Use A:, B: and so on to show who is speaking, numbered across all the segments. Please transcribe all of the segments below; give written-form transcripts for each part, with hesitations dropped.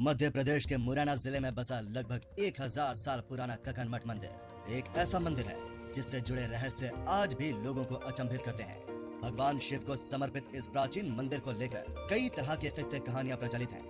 A: मध्य प्रदेश के मुरैना जिले में बसा लगभग 1000 साल पुराना ककन मठ मंदिर एक ऐसा मंदिर है जिससे जुड़े रहस्य आज भी लोगों को अचंभित करते हैं। भगवान शिव को समर्पित इस प्राचीन मंदिर को लेकर कई तरह के किस्से कहानियां प्रचलित हैं।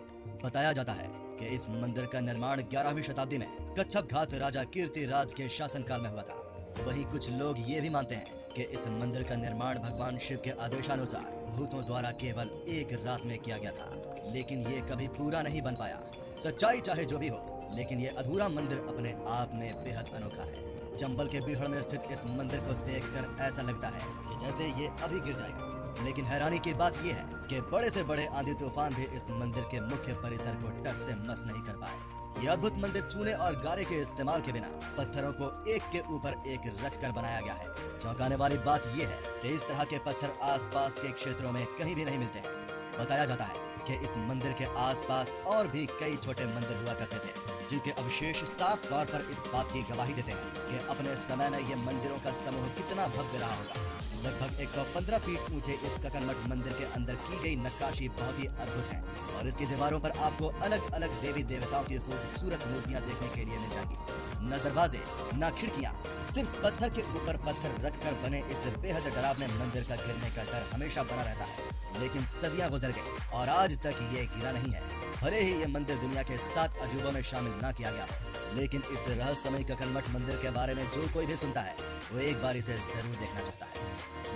A: बताया जाता है कि इस मंदिर का निर्माण 11वीं शताब्दी में कच्छप घात राजा कीर्ति राज के शासनकाल में हुआ था। वहीं कुछ लोग ये भी मानते हैं कि इस मंदिर का निर्माण भगवान शिव के आदेशानुसार भूतों द्वारा केवल एक रात में किया गया था, लेकिन ये कभी पूरा नहीं बन पाया। सच्चाई चाहे जो भी हो, लेकिन ये अधूरा मंदिर अपने आप में बेहद अनोखा है। चंबल के बीहड़ में स्थित इस मंदिर को देखकर ऐसा लगता है कि जैसे ये अभी गिर जाएगा। लेकिन हैरानी की बात यह है कि बड़े से बड़े आंधी तूफान भी इस मंदिर के मुख्य परिसर को टस से मस नहीं कर पाए। यह अद्भुत मंदिर चूने और गारे के इस्तेमाल के बिना पत्थरों को एक के ऊपर एक रख कर बनाया गया है। चौंकाने वाली बात यह है कि इस तरह के पत्थर आसपास के क्षेत्रों में कहीं भी नहीं मिलते हैं। बताया जाता है कि इस मंदिर के आसपास और भी कई छोटे मंदिर हुआ करते थे, जिनके अवशेष साफ तौर पर इस बात की गवाही देते हैं कि अपने समय में ये मंदिरों का समूह कितना भव्य रहा होगा। लगभग 115 फीट ऊंचे इस ककन मठ मंदिर के अंदर की गई नक्काशी बहुत ही अद्भुत है और इसकी दीवारों पर आपको अलग अलग देवी देवताओं की खूबसूरत मूर्तियां देखने के लिए मिल जाएंगी। न दरवाजे न खिड़कियां, सिर्फ पत्थर के ऊपर पत्थर रखकर बने इस बेहद डरावने मंदिर का गिरने का डर हमेशा बना रहता है। लेकिन सदियां गुजर गई और आज तक ये गिरा नहीं है। भले ही ये मंदिर दुनिया के 7 अजूबों में शामिल न किया गया हो, लेकिन इस रहस्यमय ककन मठ मंदिर के बारे में जो कोई भी सुनता है वो एक बार इसे जरूर देखना चाहता है।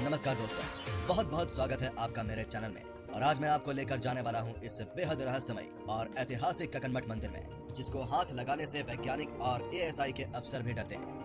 A: नमस्कार दोस्तों, बहुत बहुत स्वागत है आपका मेरे चैनल में। और आज मैं आपको लेकर जाने वाला हूँ इस बेहद रहस्यमय और ऐतिहासिक ककन मठ मंदिर में, जिसको हाथ लगाने से वैज्ञानिक और एएसआई के अफसर भी डरते हैं।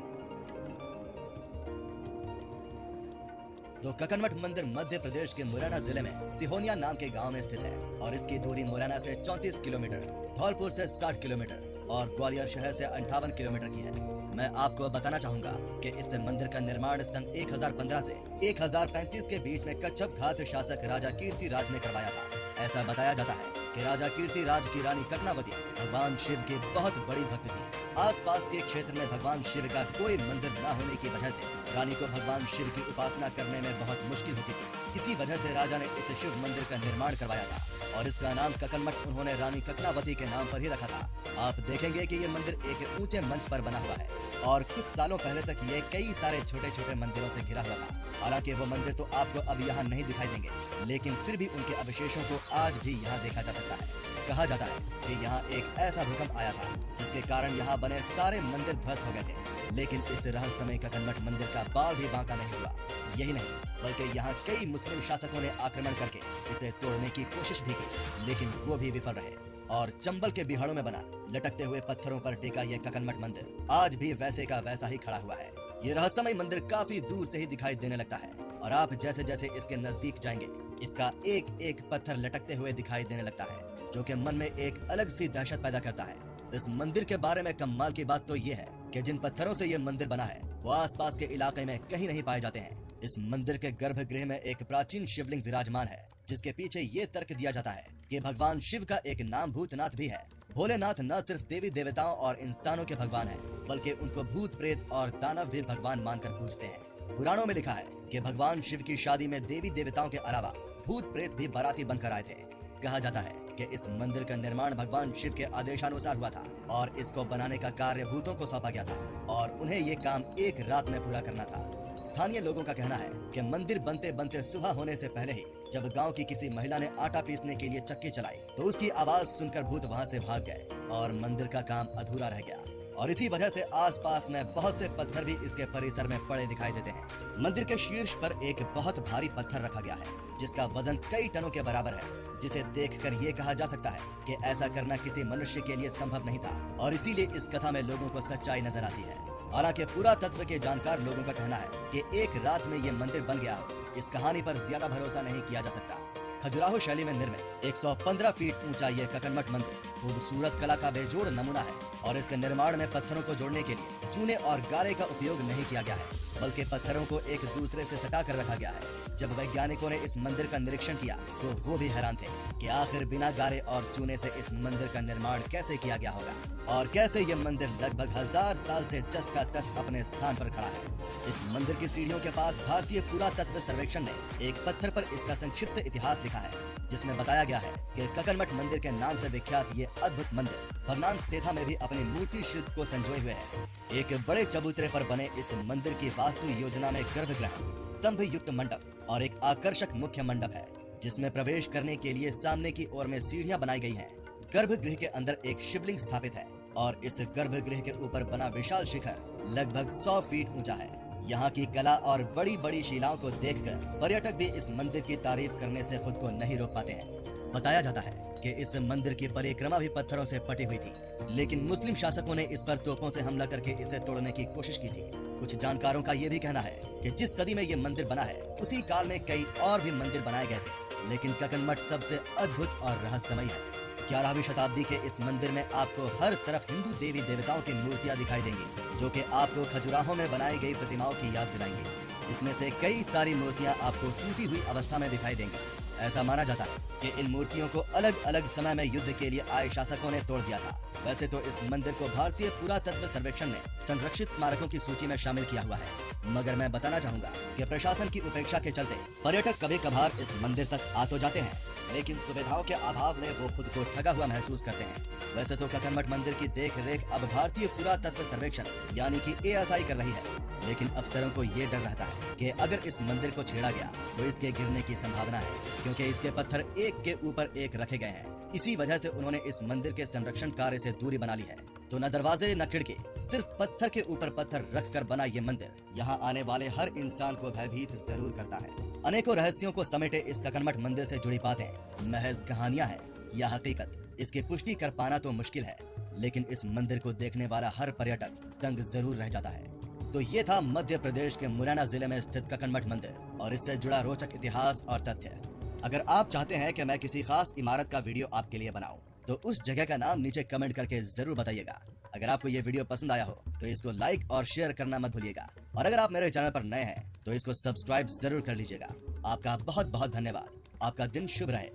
A: तो ककन मठ मंदिर मध्य प्रदेश के मुरैना जिले में सिहोनिया नाम के गांव में स्थित है और इसकी दूरी मुरैना से 34 किलोमीटर, धौलपुर से 60 किलोमीटर और ग्वालियर शहर से 58 किलोमीटर की है। मैं आपको बताना चाहूंगा कि इस मंदिर का निर्माण सन 1015 से 1035 के बीच में कच्छप घात शासक राजा कीर्ति राज ने करवाया था। ऐसा बताया जाता है कि राजा कीर्ति राज की रानी ककनावती भगवान शिव की बहुत बड़ी भक्त थी। आसपास के क्षेत्र में भगवान शिव का कोई मंदिर न होने की वजह से रानी को भगवान शिव की उपासना करने में बहुत मुश्किल होती थी। इसी वजह से राजा ने इस शिव मंदिर का निर्माण करवाया था और इसका नाम ककन मठ उन्होंने रानी ककनावती के नाम पर ही रखा था। आप देखेंगे कि ये मंदिर एक ऊंचे मंच पर बना हुआ है और कुछ सालों पहले तक ये कई सारे छोटे छोटे मंदिरों से घिरा हुआ था। हालांकि वो मंदिर तो आपको अब यहाँ नहीं दिखाई देंगे, लेकिन फिर भी उनके अवशेषों को आज भी यहाँ देखा जा सकता है। कहा जाता है कि यहाँ एक ऐसा भूकंप आया था जिसके कारण यहाँ बने सारे मंदिर ध्वस्त हो गए थे, लेकिन इस रहस्यमय ककन मठ मंदिर का बाल भी बांका नहीं हुआ। यही नहीं, बल्कि यहाँ कई मुस्लिम शासकों ने आक्रमण करके इसे तोड़ने की कोशिश भी की, लेकिन वो भी विफल रहे और चंबल के बिहाड़ों में बना लटकते हुए पत्थरों पर टिका ये ककन मठ मंदिर आज भी वैसे का वैसा ही खड़ा हुआ है। ये रहस्यमय मंदिर काफी दूर से ही दिखाई देने लगता है और आप जैसे जैसे इसके नजदीक जाएंगे, इसका एक एक पत्थर लटकते हुए दिखाई देने लगता है, जो कि मन में एक अलग सी दहशत पैदा करता है। इस मंदिर के बारे में कमाल की बात तो ये है कि जिन पत्थरों से ये मंदिर बना है वो आसपास के इलाके में कहीं नहीं पाए जाते हैं। इस मंदिर के गर्भगृह में एक प्राचीन शिवलिंग विराजमान है, जिसके पीछे ये तर्क दिया जाता है कि भगवान शिव का एक नाम भूतनाथ भी है। भोलेनाथ न सिर्फ देवी देवताओं और इंसानों के भगवान हैं, बल्कि उनको भूत प्रेत और दानव भी भगवान मानकर पूजते हैं। पुराणों में लिखा है कि भगवान शिव की शादी में देवी देवताओं के अलावा भूत प्रेत भी बाराती बनकर आए थे। कहा जाता है कि इस मंदिर का निर्माण भगवान शिव के आदेशानुसार हुआ था और इसको बनाने का कार्य भूतों को सौंपा गया था और उन्हें ये काम एक रात में पूरा करना था। स्थानीय लोगों का कहना है कि मंदिर बनते बनते सुबह होने से पहले ही जब गांव की किसी महिला ने आटा पीसने के लिए चक्की चलाई तो उसकी आवाज सुनकर भूत वहां से भाग गए और मंदिर का काम अधूरा रह गया। और इसी वजह से आसपास में बहुत से पत्थर भी इसके परिसर में पड़े दिखाई देते हैं। मंदिर के शीर्ष पर एक बहुत भारी पत्थर रखा गया है, जिसका वजन कई टनों के बराबर है, जिसे देखकर ये कहा जा सकता है कि ऐसा करना किसी मनुष्य के लिए संभव नहीं था और इसीलिए इस कथा में लोगों को सच्चाई नजर आती है। हालांकि पूरा तत्व के जानकार लोगों का कहना है कि एक रात में ये मंदिर बन गया हो, इस कहानी पर ज्यादा भरोसा नहीं किया जा सकता। खजुराहो शैली में निर्मित 115 फीट ऊंचा ये ककन मठ मंदिर खूबसूरत कला का बेजोड़ नमूना है और इसके निर्माण में पत्थरों को जोड़ने के लिए चूने और गारे का उपयोग नहीं किया गया है, बल्कि पत्थरों को एक दूसरे से सटा कर रखा गया है, जब वैज्ञानिकों ने इस मंदिर का निरीक्षण किया तो वो भी हैरान थे कि आखिर बिना गारे और चूने से इस मंदिर का निर्माण कैसे किया गया होगा और कैसे ये मंदिर लगभग 1000 साल से जस का तस अपने स्थान पर खड़ा है। इस मंदिर की सीढ़ियों के पास भारतीय पुरातत्व सर्वेक्षण ने एक पत्थर पर इसका संक्षिप्त इतिहास लिखा है, जिसमें बताया गया है कि ककनमठ मंदिर के नाम से विख्यात ये अद्भुत मंदिर फरनान सेथा में भी अपनी मूर्ति शिल्प को संजोए हुए है। एक बड़े चबूतरे पर बने इस मंदिर की वास्तु योजना में गर्भगृह, स्तंभ युक्त मंडप और एक आकर्षक मुख्य मंडप है, जिसमें प्रवेश करने के लिए सामने की ओर में सीढ़ियां बनाई गई हैं। गर्भगृह के अंदर एक शिवलिंग स्थापित है और इस गर्भगृह के ऊपर बना विशाल शिखर लगभग 100 फीट ऊंचा है। यहाँ की कला और बड़ी बड़ी शिलाओं को देखकर पर्यटक भी इस मंदिर की तारीफ करने से खुद को नहीं रोक पाते हैं। बताया जाता है कि इस मंदिर की परिक्रमा भी पत्थरों से पटी हुई थी, लेकिन मुस्लिम शासकों ने इस पर तोपों से हमला करके इसे तोड़ने की कोशिश की थी। कुछ जानकारों का ये भी कहना है कि जिस सदी में ये मंदिर बना है उसी काल में कई और भी मंदिर बनाए गए थे, लेकिन ककनमठ सबसे अद्भुत और रहस्यमयी है। 11वीं शताब्दी के इस मंदिर में आपको हर तरफ हिंदू देवी देवताओं की मूर्तियां दिखाई देंगी, जो कि आपको खजुराहो में बनाई गई प्रतिमाओं की याद दिलाएंगी। इसमें से कई सारी मूर्तियां आपको टूटी हुई अवस्था में दिखाई देंगी। ऐसा माना जाता है कि इन मूर्तियों को अलग अलग समय में युद्ध के लिए आए शासकों ने तोड़ दिया था। वैसे तो इस मंदिर को भारतीय पुरातत्व सर्वेक्षण ने संरक्षित स्मारकों की सूची में शामिल किया हुआ है, मगर मैं बताना चाहूंगा कि प्रशासन की उपेक्षा के चलते पर्यटक कभी कभार इस मंदिर तक आ तो जाते हैं, लेकिन सुविधाओं के अभाव में वो खुद को ठगा हुआ महसूस करते हैं। वैसे तो ककनमठ मंदिर की देख रेख अब भारतीय पुरातत्व सर्वेक्षण यानी कि ASI कर रही है, लेकिन अफसरों को ये डर रहता है कि अगर इस मंदिर को छेड़ा गया तो इसके गिरने की संभावना है, क्योंकि इसके पत्थर एक के ऊपर एक रखे गए हैं। इसी वजह से उन्होंने इस मंदिर के संरक्षण कार्य से दूरी बना ली है। तो न दरवाजे न खिड़की, सिर्फ पत्थर के ऊपर पत्थर रख कर बना ये मंदिर यहाँ आने वाले हर इंसान को भयभीत जरूर करता है। अनेकों रहस्यों को समेटे इस ककनमठ मंदिर से जुड़ी बातें महज कहानियां हैं या हकीकत, इसकी पुष्टि कर पाना तो मुश्किल है, लेकिन इस मंदिर को देखने वाला हर पर्यटक दंग जरूर रह जाता है। तो ये था मध्य प्रदेश के मुरैना जिले में स्थित ककनमठ मंदिर और इससे जुड़ा रोचक इतिहास और तथ्य। अगर आप चाहते हैं कि मैं किसी खास इमारत का वीडियो आपके लिए बनाऊं, तो उस जगह का नाम नीचे कमेंट करके जरूर बताइएगा। अगर आपको ये वीडियो पसंद आया हो तो इसको लाइक और शेयर करना मत भूलिएगा, और अगर आप मेरे चैनल पर नए हैं तो इसको सब्सक्राइब जरूर कर लीजिएगा। आपका बहुत बहुत धन्यवाद। आपका दिन शुभ रहे।